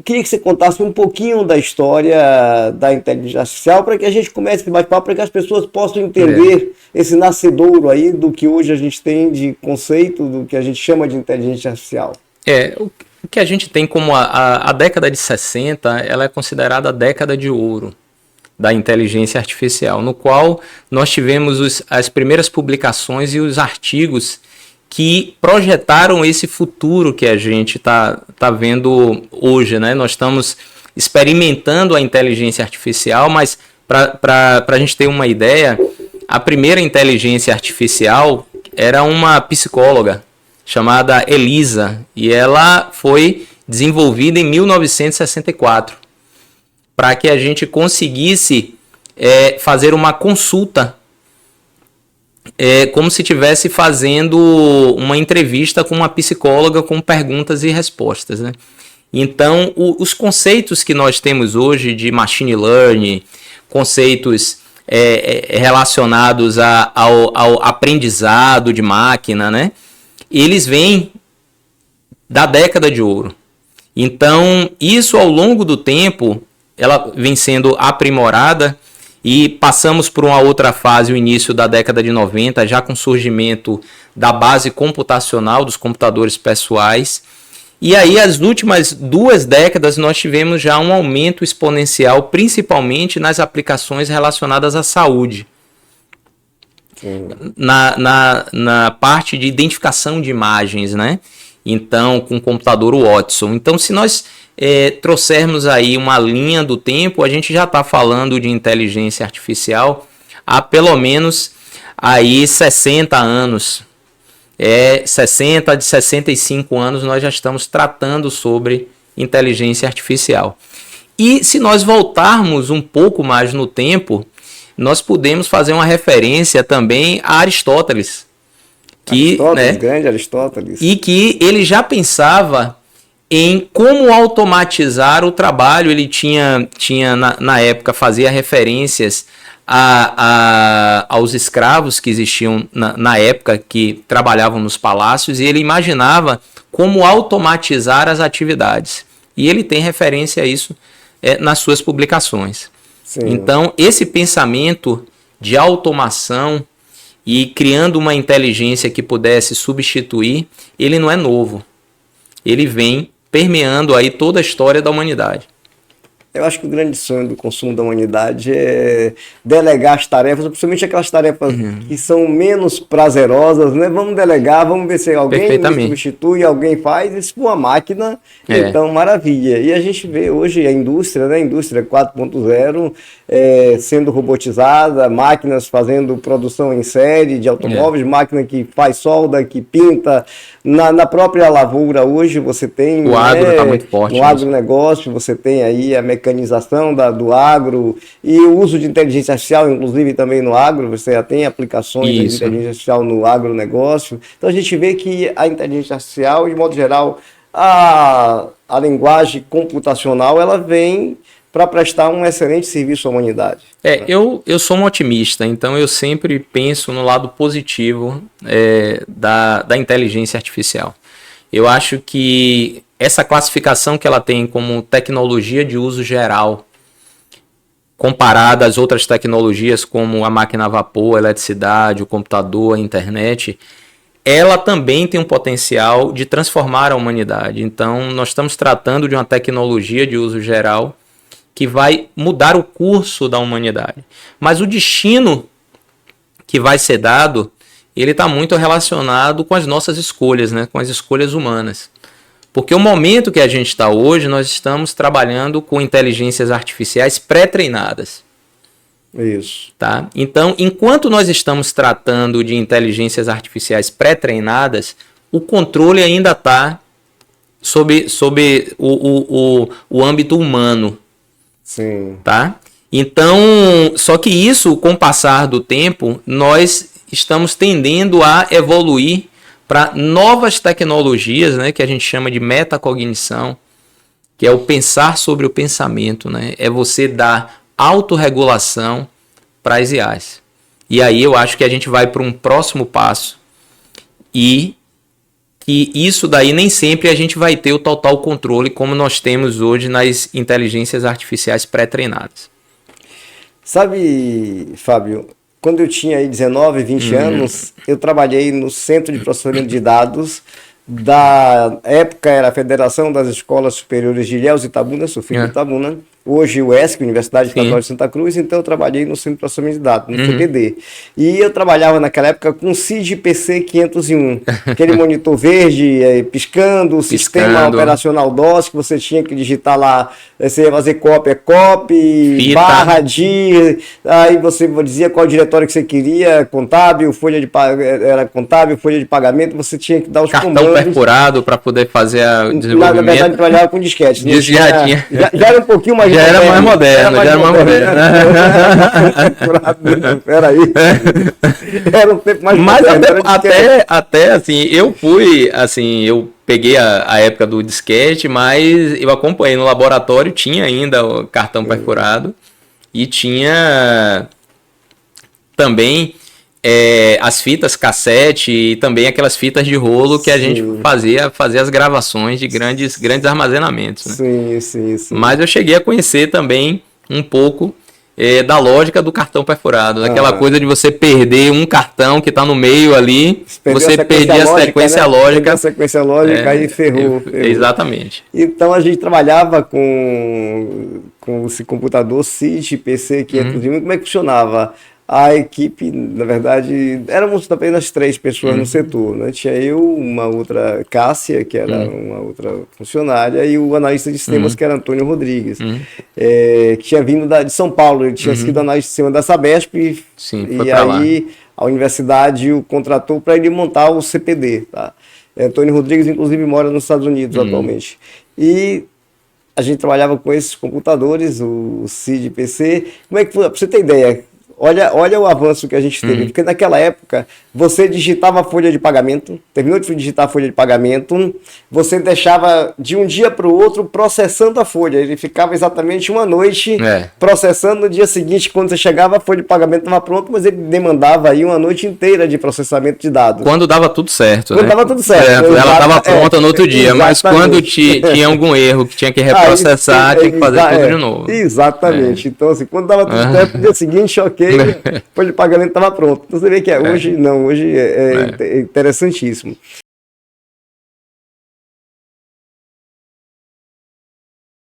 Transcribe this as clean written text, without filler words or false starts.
queria que você contasse um pouquinho da história da inteligência artificial para que a gente comece esse bate-papo, para que as pessoas possam entender esse nascedouro aí do que hoje a gente tem de conceito, do que a gente chama de inteligência artificial. O que a gente tem como a década de 60, ela é considerada a década de ouro da inteligência artificial, no qual nós tivemos as primeiras publicações e os artigos que projetaram esse futuro que a gente tá vendo hoje, né? Nós estamos experimentando a inteligência artificial, mas para a gente ter uma ideia, a primeira inteligência artificial era uma psicóloga chamada Elisa, e ela foi desenvolvida em 1964 para que a gente conseguisse fazer uma consulta como se estivesse fazendo uma entrevista com uma psicóloga com perguntas e respostas, né? Então, os conceitos que nós temos hoje de machine learning, conceitos relacionados ao aprendizado de máquina, né? Eles vêm da década de ouro. Então, isso ao longo do tempo, ela vem sendo aprimorada. E passamos por uma outra fase, o início da década de 90, já com o surgimento da base computacional dos computadores pessoais. E aí, as últimas 2 décadas, nós tivemos já um aumento exponencial, principalmente nas aplicações relacionadas à saúde. Na parte de identificação de imagens, né? Então, com o computador Watson. Então, se nós trouxermos aí uma linha do tempo, a gente já está falando de inteligência artificial há pelo menos aí 60 anos. 60 de 65 anos nós já estamos tratando sobre inteligência artificial. E se nós voltarmos um pouco mais no tempo, nós podemos fazer uma referência também a Aristóteles. Grande Aristóteles. E que ele já pensava em como automatizar o trabalho. Ele tinha na época, fazia referências aos escravos que existiam na época, que trabalhavam nos palácios, e ele imaginava como automatizar as atividades. E ele tem referência a isso nas suas publicações. Sim. Então, esse pensamento de automação e criando uma inteligência que pudesse substituir, ele não é novo. Ele vem permeando aí toda a história da humanidade. Eu acho que o grande sonho do consumo da humanidade é delegar as tarefas, principalmente aquelas tarefas que são menos prazerosas, né? Vamos delegar, vamos ver se alguém substitui, alguém faz isso com uma máquina, então maravilha. E a gente vê hoje a indústria, né? A indústria 4.0 sendo robotizada, máquinas fazendo produção em série de automóveis, máquina que faz solda, que pinta. Na própria lavoura hoje você tem... O agro está muito forte. No agronegócio você tem aí a mecanização do agro e o uso de inteligência artificial, inclusive também no agro, você já tem aplicações de inteligência artificial no agronegócio. Então a gente vê que a inteligência artificial, de modo geral, a linguagem computacional, ela vem para prestar um excelente serviço à humanidade. Eu sou um otimista, então eu sempre penso no lado positivo da inteligência artificial. Eu acho que essa classificação que ela tem como tecnologia de uso geral, comparada às outras tecnologias como a máquina a vapor, a eletricidade, o computador, a internet, ela também tem um potencial de transformar a humanidade. Então, nós estamos tratando de uma tecnologia de uso geral que vai mudar o curso da humanidade. Mas o destino que vai ser dado, ele está muito relacionado com as nossas escolhas, né? Com as escolhas humanas. Porque o momento que a gente está hoje, nós estamos trabalhando com inteligências artificiais pré-treinadas. Isso. Tá? Então, enquanto nós estamos tratando de inteligências artificiais pré-treinadas, o controle ainda está sob o âmbito humano. Sim. Tá? Então, só que isso, com o passar do tempo, nós estamos tendendo a evoluir para novas tecnologias, né, que a gente chama de metacognição, que é o pensar sobre o pensamento, né? É você dar autorregulação para as IAs. E aí eu acho que a gente vai para um próximo passo e que isso daí nem sempre a gente vai ter o total controle como nós temos hoje nas inteligências artificiais pré-treinadas. Sabe, Fábio, quando eu tinha aí 19, 20 anos, eu trabalhei no Centro de Processamento de Dados da época, era a Federação das Escolas Superiores de Ilhéus e Itabuna, sou filho de Itabuna, hoje o ESC, Universidade Estadual de Santa Cruz, então eu trabalhei no Centro de Processamento de Dados, no CPD. E eu trabalhava naquela época com CID PC 501, aquele monitor verde piscando, o sistema operacional DOS, que você tinha que digitar lá, você ia fazer copy, barra dir, aí você dizia qual diretório que você queria, contábil, folha de pagamento, você tinha que dar os comandos. Perfurado para poder fazer a desenvolvimento. Na verdade, trabalhava com disquete. Já era um pouquinho mais moderno. Já era mais moderno. Peraí. Era um tempo mais moderno. Mas até assim, eu peguei a época do disquete, mas eu acompanhei no laboratório, tinha ainda o cartão perfurado e tinha também as fitas cassete e também aquelas fitas de rolo que a gente fazia as gravações de grandes armazenamentos. Né? Sim. Mas eu cheguei a conhecer também um pouco da lógica do cartão perfurado, daquela coisa de você perder um cartão que está no meio ali, você perder a sequência lógica. A sequência lógica aí ferrou. Exatamente. Então a gente trabalhava com esse computador CID PC 501, como é que funcionava? A equipe, na verdade, éramos apenas 3 pessoas no setor, né? Tinha eu, uma outra Cássia, que era uma outra funcionária, e o analista de sistemas, que era Antônio Rodrigues, que tinha vindo de São Paulo, ele tinha sido analista de sistema da Sabesp, e aí a universidade o contratou para ele montar o CPD. Tá? Antônio Rodrigues, inclusive, mora nos Estados Unidos atualmente. E a gente trabalhava com esses computadores, o CID PC. Como é que foi? Para você ter ideia, olha o avanço que a gente teve, porque naquela época você digitava a folha de pagamento, terminou de digitar a folha de pagamento, você deixava de um dia para o outro processando a folha, ele ficava exatamente uma noite processando, no dia seguinte, quando você chegava, a folha de pagamento estava pronta, mas ele demandava aí uma noite inteira de processamento de dados. Quando dava tudo certo, Quando dava tudo certo. Ela estava pronta no outro dia, mas quando tinha algum erro que tinha que reprocessar, tinha que fazer tudo de novo. Exatamente. Então, assim, quando dava tudo certo, no dia seguinte, ok, folha de pagamento estava pronto. Então você vê que hoje não, hoje é interessantíssimo.